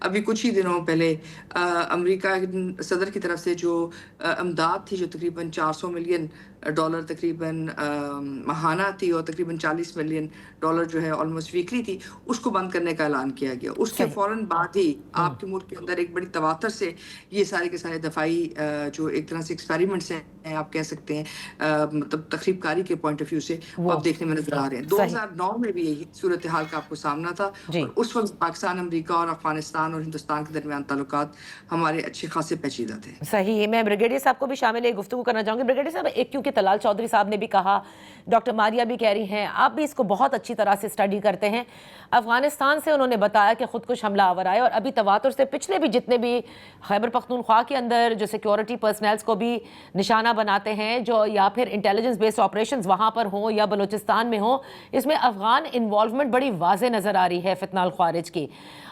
ابھی کچھ ہی دنوں پہلے امریکہ صدر کی طرف سے جو امداد تھی جو تقریباً $400 ملین تقریباً ماہانہ تھی اور تقریباً $40 ملین جو ہے آلموسٹ ویکلی تھی, اس کو بند کرنے کا اعلان کیا گیا. اس کے صحیح. فوراً بعد ہی آپ کے ملک کے اندر ایک بڑی تواتر سے یہ سارے کے سارے دفاعی جو ایک طرح سے ایکسپیریمنٹس ہیں آپ کہہ سکتے ہیں, مطلب تخریب کاری کے پوائنٹ آف ویو سے وہ آپ دیکھنے میں نظر آ رہے ہیں. صحیح. 2009 میں بھی یہی صورتحال کا آپ کو سامنا تھا, جی اور اس وقت پاکستان, امریکہ اور افغانستان اور ہندوستان کے درمیان تعلقات ہمارے اچھے خاصے پیچیدہ تھے. صحیح. میں بریگیڈیئر صاحب کو بھی شامل گفتگو کرنا چاہوں گی. بریگیڈیئر صاحب, ایک کیونکہ طلال چودھری صاحب نے بھی کہا, ڈاکٹر ماریہ بھی کہہ رہی ہیں, آپ بھی اس کو بہت اچھی طرح سے اسٹڈی کرتے ہیں, افغانستان سے انہوں نے بتایا کہ خود کش حملہ آور آئے, اور ابھی تواتر سے پچھلے بھی جتنے بھی خیبر پختونخوا کے اندر جو سیکیورٹی پرسنلز کو بھی نشانہ بناتے ہیں, جو یا پھر انٹیلیجنس بیسڈ آپریشنز وہاں پر ہوں یا بلوچستان میں ہوں, اس میں افغان انوالومنٹ بڑی واضح نظر آ رہی ہے فتنہ الخوارج کی.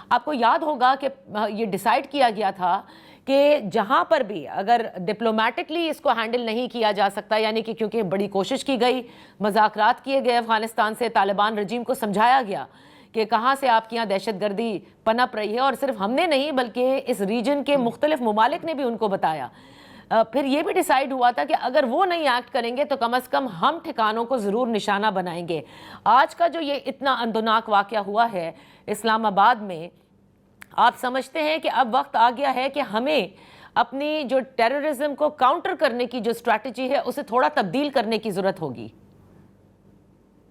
آپ کو یاد ہوگا کہ یہ ڈیسائیڈ کیا گیا تھا کہ جہاں پر بھی اگر ڈپلومیٹکلی اس کو ہینڈل نہیں کیا جا سکتا, یعنی کہ کیونکہ بڑی کوشش کی گئی, مذاکرات کیے گئے افغانستان سے, طالبان رجیم کو سمجھایا گیا کہ کہاں سے آپ کی یہاں دہشت گردی پنپ رہی ہے, اور صرف ہم نے نہیں بلکہ اس ریجن کے مختلف ممالک نے بھی ان کو بتایا. پھر یہ بھی ڈیسائیڈ ہوا تھا کہ اگر وہ نہیں ایکٹ کریں گے تو کم از کم ہم ٹھکانوں کو ضرور نشانہ بنائیں گے. آج کا جو یہ اتنا اندوناک واقعہ ہوا ہے اسلام آباد میں, آپ سمجھتے ہیں کہ اب وقت آ گیا ہے کہ ہمیں اپنی جو ٹیررزم کو کاؤنٹر کرنے کی جو اسٹریٹجی ہے اسے تھوڑا تبدیل کرنے کی ضرورت ہوگی؟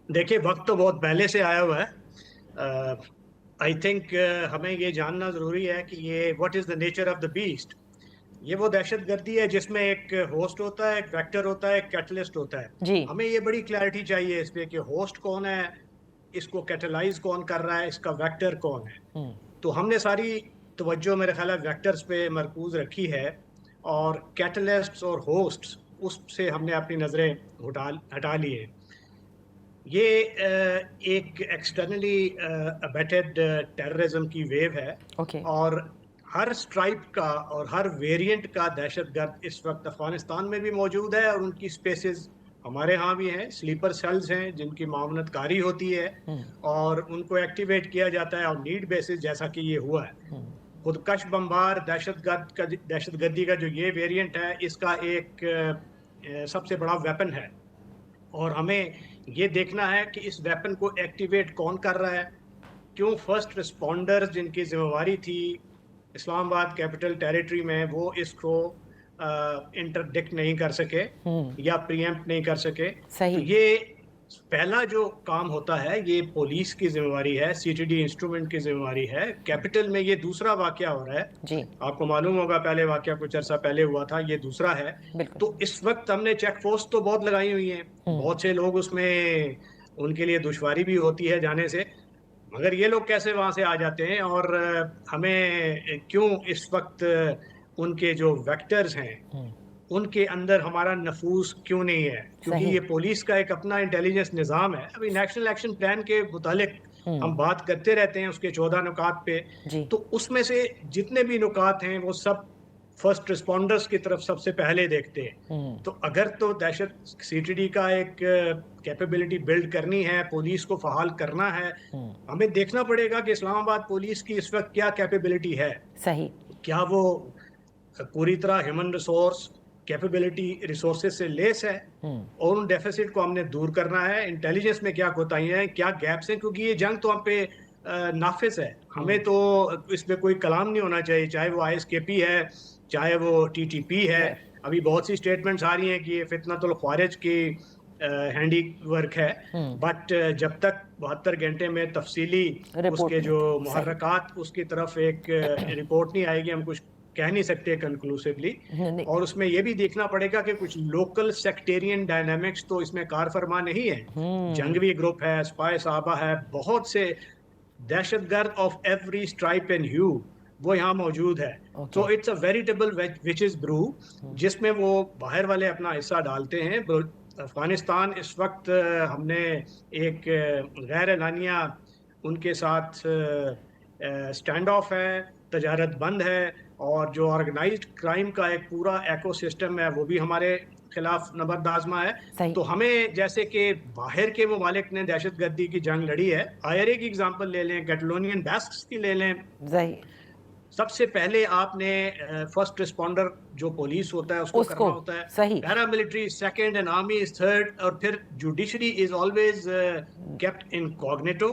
دیکھیے, وقت تو بہت پہلے سے آیا ہوا ہے. آئی تھنک ہمیں یہ جاننا ضروری ہے کہ یہ what is the nature of the best. یہ وہ دہشت گردی ہے جس میں ایک ہوسٹ ہوتا ہے, ایک ویکٹر ہوتا ہے, ایک کیٹلسٹ ہوتا ہے. جی. ہمیں یہ بڑی کلیئرٹی چاہیے اس پہ کہ ہوسٹ کون ہے, اس کو کیٹلائز کون کر رہا ہے, اس کا ویکٹر کون ہے. تو ہم نے ساری توجہ میرے خیال ہے ویکٹرز پہ مرکوز رکھی ہے, اور کیٹلسٹس اور ہوسٹس اس سے ہم نے اپنی نظریں ہٹا لی ہیں. یہ ایک ایکسٹرنلی ابیٹڈ ٹیررزم کی ویو ہے, اور ہر اسٹرائپ کا اور ہر ویریئنٹ کا دہشت گرد اس وقت افغانستان میں بھی موجود ہے, اور ان کی سپیسز ہمارے ہاں بھی ہیں. سلیپر سیلز ہیں جن کی معاونت کاری ہوتی ہے, اور ان کو ایکٹیویٹ کیا جاتا ہے اور نیڈ بیسز, جیسا کہ یہ ہوا ہے. خودکش بمبار دہشت گردی کا جو یہ ویریئنٹ ہے, اس کا ایک سب سے بڑا ویپن ہے, اور ہمیں یہ دیکھنا ہے کہ اس ویپن کو ایکٹیویٹ کون کر رہا ہے. کیوں فرسٹ رسپونڈرز جن کی ذمہ داری تھی اسلام آباد کیپٹل ٹیریٹری میں, وہ اس کو انٹرڈکٹ نہیں کر سکے یا پریمپٹ نہیں کر سکے. تو یہ پہلا جو کام ہوتا ہے یہ پولیس کی ذمہ داری ہے, سی ٹی ڈی انسٹرومنٹ کی ذمہ داری ہے. کیپٹل میں یہ دوسرا واقعہ ہو رہا ہے, آپ کو معلوم ہوگا پہلے واقعہ کچھ عرصہ پہلے ہوا تھا, یہ دوسرا ہے. تو اس وقت ہم نے چیک پوسٹ تو بہت لگائی ہوئی ہیں, بہت سے لوگ اس میں ان کے لیے دشواری بھی ہوتی ہے جانے سے, مگر یہ لوگ کیسے وہاں سے آ جاتے ہیں, اور ہمیں کیوں اس وقت ان کے جو ویکٹرز ہیں ان کے اندر ہمارا نفوذ کیوں نہیں ہے. کیونکہ یہ پولیس کا ایک اپنا انٹیلیجنس نظام ہے. ابھی نیشنل ایکشن پلان کے متعلق ہم بات کرتے رہتے ہیں, اس کے 14 نکات پہ, تو اس میں سے جتنے بھی نکات ہیں وہ سب فرسٹ رسپونڈرز کی طرف سب سے پہلے دیکھتے ہیں. تو اگر تو دہشت سی ٹی ڈی کا ایک کیپیبلٹی بلڈ کرنی ہے, پولیس کو فعال کرنا ہے, ہمیں دیکھنا پڑے گا کہ اسلام آباد پولیس کی اس وقت کیا کیپیبلٹی ہے. کیا وہ پوری طرح ہیومن ریسورس کیپیبلٹی ریسورسز سے لیس ہے, اور ان ڈیفیسٹ کو ہم نے دور کرنا ہے. انٹیلیجنس میں کیا کوتاہیاں ہیں, کیا گیپس ہیں, کیونکہ یہ جنگ تو ہم پہ نافذ ہے. ہمیں تو اس پہ کوئی کلام نہیں ہونا چاہیے, چاہے وہ آئی ایس کے پی ہے, چاہے وہ ٹی ٹی پی ہے. ابھی بہت سی اسٹیٹمنٹس آ رہی ہیں کہ یہ فتنۃ الخوارج کی ہینڈی ورک ہے, بٹ جب تک 72 گھنٹے میں تفصیلی اس کے جو محرکات اس کی طرف ایک رپورٹ نہیں آئے گی, ہم کچھ کہہ نہیں سکتے کنکلوسیولی. اور اس میں یہ بھی دیکھنا پڑے گا کہ کچھ لوکل سیکٹیرین ڈائنامکس تو اس میں کار فرما نہیں ہے. جنگوی گروپ ہے, اسپائی صحابہ ہے, بہت سے دہشت گرد of every stripe and have وہ یہاں موجود ہے. تو اٹس اے ویریٹیبل وچز برو جس میں وہ باہر والے اپنا حصہ ڈالتے ہیں. افغانستان اس وقت ہم نے ایک غیر اعلانیہ ان کے ساتھ سٹینڈ آف ہے, تجارت بند ہے, اور جو آرگنائزڈ کرائم کا ایک پورا ایکو سسٹم ہے وہ بھی ہمارے خلاف نبرد آزما ہے. صحیح. تو ہمیں جیسے کہ باہر کے ممالک نے دہشت گردی کی جنگ لڑی ہے, IRA کی اگزامپل لے لیں, کیٹلونین بیسکس کی لے لیں. صحیح. سب سے پہلے آپ نے فرسٹ رسپونڈر جو پولیس ہوتا ہے اس کو کرنا ہوتا ہے, صحیح. Paramilitary second and army is third, اور پھر judiciary is always kept incognito,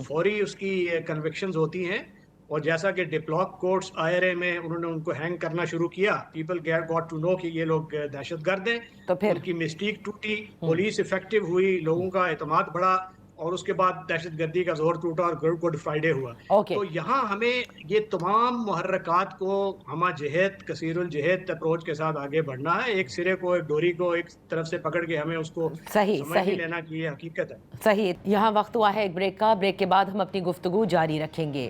فوری اس کی کنوکشنز ہوتی ہیں. اور جیسا کہ ڈپلاک کورٹس IRA میں انہوں نے ان کو ہینگ کرنا شروع کیا, پیپل گاٹ ٹو نو کہ یہ لوگ دہشت گرد ہیں, تو پھر ان کی مسٹیک ٹوٹی, پولیس افیکٹو ہوئی, لوگوں کا اعتماد بڑھا, اور اس کے بعد دہشت گردی کا زور ٹوٹا اور گڈ فرائیڈے ہوا. تو یہاں ہمیں یہ تمام محرکات کو ہمہ جہت کثیر الجہت اپروچ کے ساتھ آگے بڑھنا ہے. ایک سرے کو, ایک ڈوری کو ایک طرف سے پکڑ کے ہمیں اس کو سمجھ لینا کہ یہ حقیقت ہے. صحیح. یہاں وقت ہوا ہے ایک بریک کا. بریک کے بعد ہم اپنی گفتگو جاری رکھیں گے.